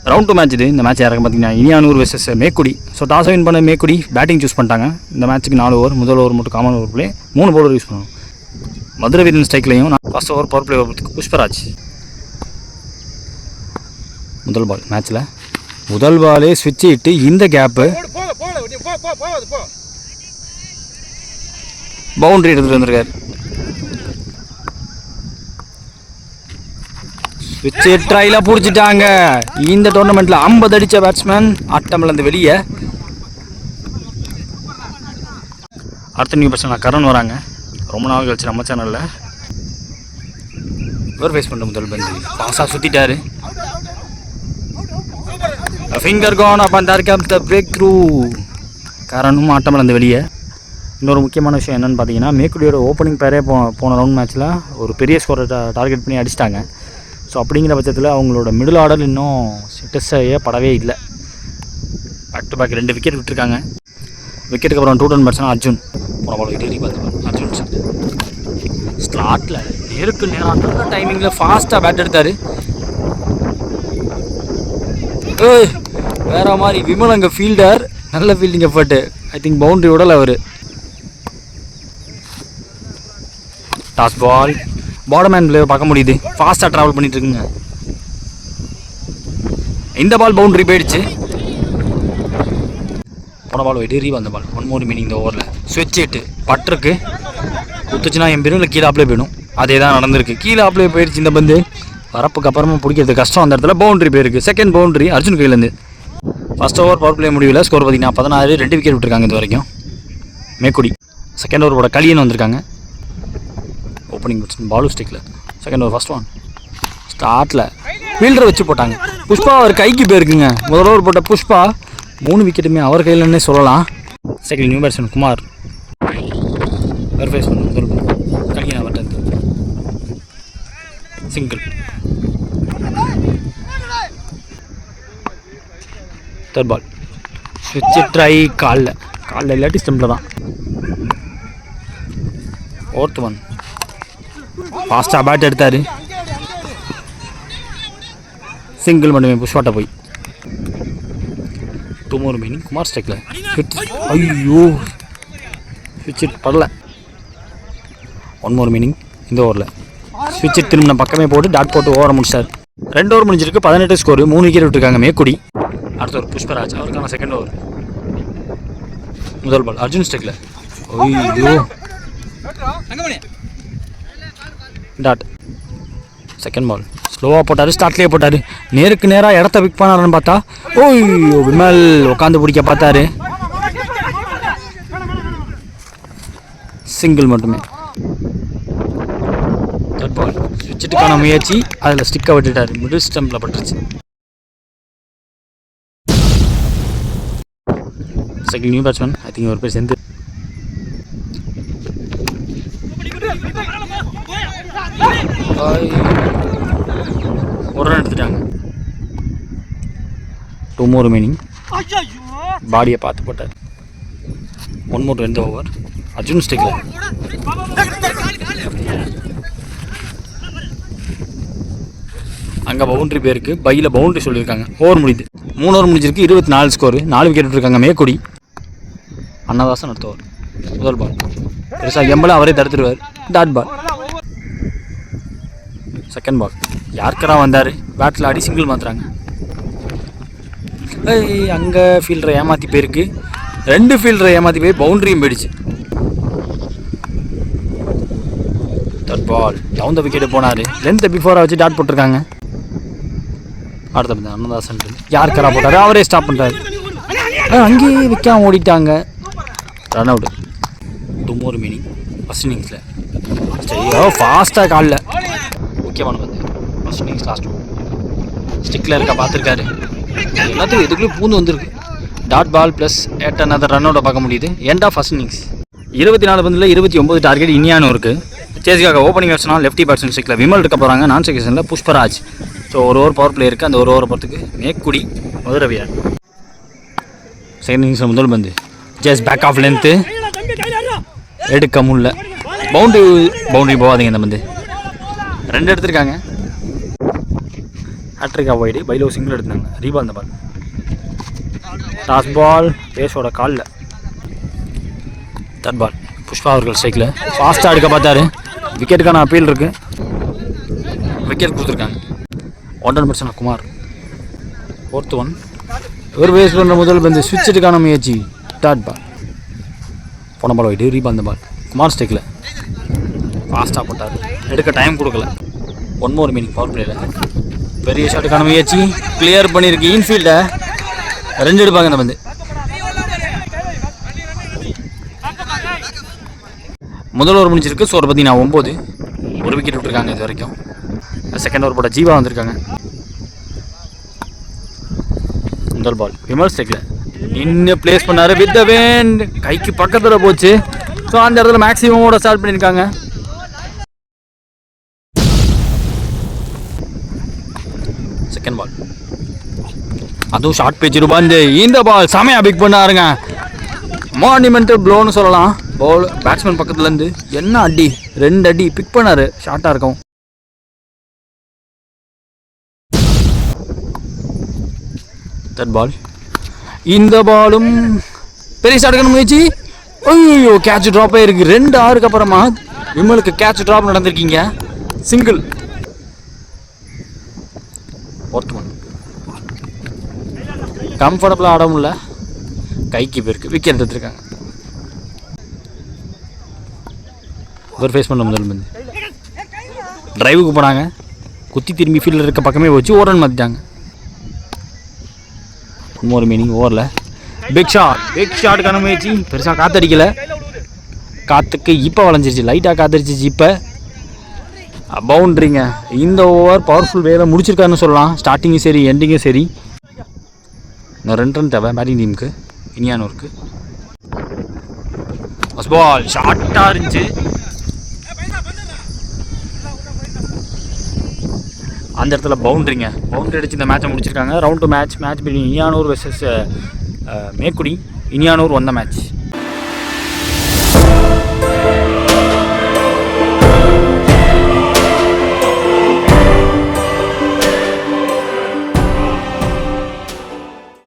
Round 2 match இது. இந்த match யாருக்கு பார்த்தீங்கன்னா Iniyanur versus Mekkudi. So toss win பண்ண மேக்குடி பேட்டிங் சூஸ் பண்ணிட்டாங்க. இந்த மேட்ச்சுக்கு 4 ஓவர், முதல் ஓவர் மட்டும் common over play, 3 bowler use பண்ணுவோம். Madurai Veeran ஸ்ட்ரைக்லையும் first over power play ஓவருக்கு புஷ்பராஜ். முதல் பால் மேட்ச்சில் முதல் பாலே ஸ்விட்ச் இட்டு இந்த கேப்பு பவுண்டரி எடுத்துகிட்டு வந்திருக்காரு. ஸ்விட்ச் ட்ரையில் பிடிச்சிட்டாங்க. இந்த டோர்னமெண்ட்டில் 50 அடித்த பேட்ஸ்மேன் ஆட்டமில் வெளியே. அடுத்த நியூ பேட்ஸ்மேன் கரண் வராங்க. ரொம்ப நாள் கழிச்சு நம்ம சேனலில் இவர் ஃபேஸ் பண்ணுற முதல் பந்து பாஸாக சுற்றிட்டாரு. ஃபிங்கர் கான் அப்போ அந்த பிரேக் த்ரூ. கரணும் ஆட்டமில் வெளியே. இன்னொரு முக்கியமான விஷயம் என்னென்னு பார்த்தீங்கன்னா மேக்குடியோட ஓப்பனிங் பேரே போன ரவுண்ட் மேட்ச்சில் ஒரு பெரிய ஸ்கோரை டார்கெட் பண்ணி அடிச்சிட்டாங்க. ஸோ அப்படிங்கிற பட்சத்தில் அவங்களோட மிடில் ஆர்டர் இன்னும் டெஸ்ட் செய்யப்படவே இல்லை. பேக் டு பேக் 2 விக்கெட் விட்டுருக்காங்க. விக்கெட்டுக்கு அப்புறம் 2 ரன் பேட்ஸ்மேன் அர்ஜுன் போன பால் இடி பார்த்து அர்ஜுன் ஸ்லாட்டில் நேருக்கு நேரம் நல்ல டைமிங்கில் ஃபாஸ்ட்டாக பேட் எடுத்தார். வேறு மாதிரி விமல் அங்கே ஃபீல்டர் நல்ல fielding effort. I think boundary விடலை அவர். Toss ball bottom hand play பார்க்க முடியுது. ஃபாஸ்ட்டாக ட்ராவல் பண்ணிட்டு இருக்குங்க. இந்த பால் பவுண்டரி போயிடுச்சு. போன பால் வெடி வந்த பால் 1 more மீனிங் இந்த ஓவரில் ஸ்விட்ச் இட்டு பட்டிருக்கு. குத்துச்சுன்னா என் பேரும் இல்லை கீழே அப்ளை போயிடும். அதே தான் நடந்திருக்கு. கீழே அப்ளை போயிடுச்சு. இந்த பந்து வரப்புக்கு அப்புறமா பிடிக்கிறது கஷ்டம். அந்த இடத்துல பவுண்டரி போயிருக்கு. செகண்ட் பவுண்டரி அர்ஜுன் கையிலேருந்து. ஃபர்ஸ்ட் ஓவர் பவர் பிளே முடிவில் ஸ்கோர் பார்த்தீங்கன்னா 16, 2 விக்கெட் விட்டுருக்காங்க இது வரைக்கும் மேக்குடி. செகண்ட் ஓவர் போட கலியன் வந்திருக்காங்க. ஓப்பனிங் பேட்ஸ்மேன் பாலு ஸ்டிக்கில். செகண்ட் ஓவர் ஃபர்ஸ்ட் ஒன் ஸ்டார்ட்டில் ஃபீல்டரை வச்சு போட்டாங்க. புஷ்பா அவர் கைக்கு போயிருக்குங்க. முதல் ஓவர் போட்ட புஷ்பா 3 விக்கெட்டுமே அவர் கையிலன்னே சொல்லலாம். செகண்ட் நியூ பேட்ஸ்மேன் குமார் அவர் ஃபேஸ் பண்ண முதல் கலியன் அவர்கிட்ட சிங்கிள். தேர்ட் பால் ஸ்விட்ச் ட்ரை காலில் இல்லாட்டி ஸ்டம்பில் தான். ஃபோர்த் ஒன் ஃபாஸ்ட்டாக பேட் எடுத்தார். சிங்கிள் மட்டுமே புஷ்வாட்டை போய் 2 more மீனிங் குமார் ஸ்ட்ரைக்கில். ஐயோ ஸ்விட்ச் படல. 1 more மீனிங் இந்த ஓவரில் ஸ்விட்ச் திரும்பின பக்கமே போட்டு டாட் போட்டு ஓவரை முடிச்சார். 2 ஓவர் முடிஞ்சிருக்கு. 18 ஸ்கோர். 3 விக்கெட் விட்டுருக்காங்க மேக்குடி. அடுத்த ஒரு புஷ்பராஜ் அவருக்கான செகண்ட் ஓவர். முதல் பால் அர்ஜுன் ஸ்ட்ரைக்கில். ஐயோ டாட். செகண்ட் பால் ஸ்லோவாக போட்டார். ஸ்டார்ட்லேயே போட்டார். நேருக்கு நேராக இடத்த பிக் பண்ணாருன்னு பார்த்தா ஓய்யோ விமல் உட்காந்து பிடிக்க பார்த்தாரு. சிங்கிள் மட்டுமே. தேர்ட் பால் ஸ்விட்சுக்கான முயற்சி அதில் ஸ்டிக்கை விட்டுட்டார். மிடில் ஸ்டம்பில் பட்டுருச்சு. Second new batsman I think ஒரு பேர் சேர்ந்து ஒரு ரன் எடுத்துட்டாங்க. 2 more மீனிங் பாடியை பார்த்து போட்டார். 1 more இந்த ஓவர் அர்ஜுன் ஸ்டிக்கில். அங்கே பவுண்டரி பேருக்கு பையில் பவுண்டரி சொல்லியிருக்காங்க. ஓவர் முடியுது. 3 ஓவர் முடிஞ்சிருக்கு. 24 ஸ்கோர். 4 விக்கெட் விட்டுருக்காங்க மேக்குடி. அன்னதாசன் அடுத்த ஓவர். முதல் பால் பெருசாக எம்பளை அவரே தடுத்துருவார். Dot ball. செகண்ட் பால் யாருக்கரா வந்தார். பேட்டில் ஆடி சிங்கிள் மாற்றுறாங்க. அங்கே ஃபீல்டரை ஏமாற்றி போயிருக்கு. 2 ஃபீல்டரை ஏமாற்றி போய் பவுண்டரியும் போயிடுச்சு. Third ball down the wicket போனார். லென்த்தை பிஃபோராக வச்சு டாட் போட்டிருக்காங்க. அடுத்த பந்து அன்னதாசன் யாருக்கரா போட்டார். அவரே ஸ்டாப் பண்ணுறாரு. அங்கேயே விற்காம ஓடிட்டாங்க. Run out. 2 more meaning first இன்னிங்ஸில். ஃபாஸ்ட்டாக காலில் முக்கியமான பந்து ஃபர்ஸ்ட் இன்னிங்ஸ் லாஸ்ட் ஓவர் ஸ்டிக்கில் இருக்க பார்த்துருக்காரு. எல்லாத்துக்கும் எதுக்குள்ளே பூந்து வந்திருக்கு. Dot ball plus 8 another run அவுட்டை பார்க்க முடியுது. End of first innings. 24 பந்தில் 29 டார்கெட் இனியானும் இருக்குது. சேஸுக்காக ஓப்பனிங் பேட்ஸ்மேன் லெஃப்டி பேட்ஸ்மேன் ஸ்டிக்கில் விமல் இருக்க போகிறாங்க. நான் செகஷனில் Pushparaj. So 1 over power play இருக்குது. அந்த 1 ஓவரை பொறுத்துக்கு மேக்குடி மதுரை வீரன். செகண்ட் இன்னிங்ஸில் முதல் பந்து ஜஸ்ட் பேக் ஆஃப் லென்த்து எடுக்க முடியல. பவுண்டரி போகாதீங்க. இந்த பந்து 2 எடுத்திருக்காங்க. Hat-trick avoid. பைலோ சிங்கிள் எடுத்தாங்க. ரீபால் இந்த பால். டாஸ் பால் பேஸோட காலில். தேர்ட் பால் புஷ்பா அவர்கள் ஸ்ட்ரைக்கில் ஃபாஸ்ட்டாக எடுக்க பார்த்தாரு. விக்கெட்டுக்கான அப்பீல் இருக்குது. விக்கெட் கொடுத்துருக்காங்க. 1 குமார். 4th 1. ஒரு பேஸ் பண்ணுற முதல் பந்து ஸ்விட்சுக்கான முயற்சி. தேர்ட் பால் போன பால் போயிட்டு ரீபால் இந்த பால். குமார் ஸ்ட்ரைக்கில் ஃபாஸ்ட்டாக போட்டார். எடுக்க டைம் கொடுக்கல. 1 more மீனிங் பவர் பிளேயில். பெரிய ஷாட்டுக்கான முயற்சி கிளியர் பண்ணியிருக்கு. இன்ஃபீல்டை 2 எடுப்பாங்க இந்த பந்து. முதல் ஓவர் முடிஞ்சிருக்கு. ஸோ பற்றி நான் 9. ஒரு விக்கெட் விட்டுருக்காங்க இது வரைக்கும். செகண்ட் ஓவர் போட ஜீவா வந்திருக்காங்க. முதல் பால் விமல் ஸ்ட்ரைக்கில் நின்று பிளேஸ் பண்ணார். வித் த விண்ட் கைக்கு பக்கத்தில் போச்சு. ஸோ அந்த இடத்துல மேக்ஸிமமோட ஸ்டார்ட் பண்ணியிருக்காங்க. செகண்ட் பால் அதுவும் ஷார்ட் பேச்சு ரூபாந்து. இந்த பால் செமையாக பிக் பண்ணாருங்க. மார்னிமெண்டல் ப்ளோன்னு சொல்லலாம். பால் பேட்ஸ்மேன் பக்கத்துலேருந்து என்ன அடி 2 அடி பிக் பண்ணார். ஷார்ட்டாக இருக்கும். தேர்ட் பால் இந்த பாலும் பெரிய ஷாட்டுக்கான முயற்சி. ஐயோ கேட்ச் ட்ராப் ஆகிருக்கு. 2 hours அப்புறமா விமலுக்கு கேட்ச் ட்ராப் நடந்திருக்கீங்க. சிங்கிள். 4th 1. கம்ஃபர்டபுளாக ஆட முடியல. கைக்கு போயிருக்கு. விக்கெட் எடுத்துருக்காங்க. ஒரு ஃபேஸ் பண்ண முதல் பந்து டிரைவுக்கு போனாங்க. குத்தி திரும்பி ஃபீல்டில் இருக்க பக்கமே வச்சு ஒரு ரன் மாற்றிட்டாங்க. 1 more மீனிங் ஓவரில். பிக் ஷாட்டுக்கான முயற்சி பெருசாக காற்றடிக்கலை. காற்றுக்கு இப்போ வளைஞ்சிருச்சு. லைட்டாக காத்தடிச்சிச்சு. இப்போ பவுண்ட்ரிங்க. இந்த ஓவர் பவர்ஃபுல் வேலை முடிச்சிருக்காருன்னு சொல்லலாம். ஸ்டார்டிங்கும் சரி எண்டிங்கும் சரி. இன்னும் 2 run தேவை பேட்டிங் டீமுக்கு. இனியானூருக்கு. ஃபர்ஸ்ட் பால் ஷார்ட்டாக இருந்துச்சு. அந்த இடத்துல பவுண்ட்ரிங்க. பவுண்ட்ரி அடிச்சு இந்த மேட்சை முடிச்சிருக்காங்க. Round 2 match between Iniyanur versus Mekkudi. Iniyanur வந்த மேட்ச்.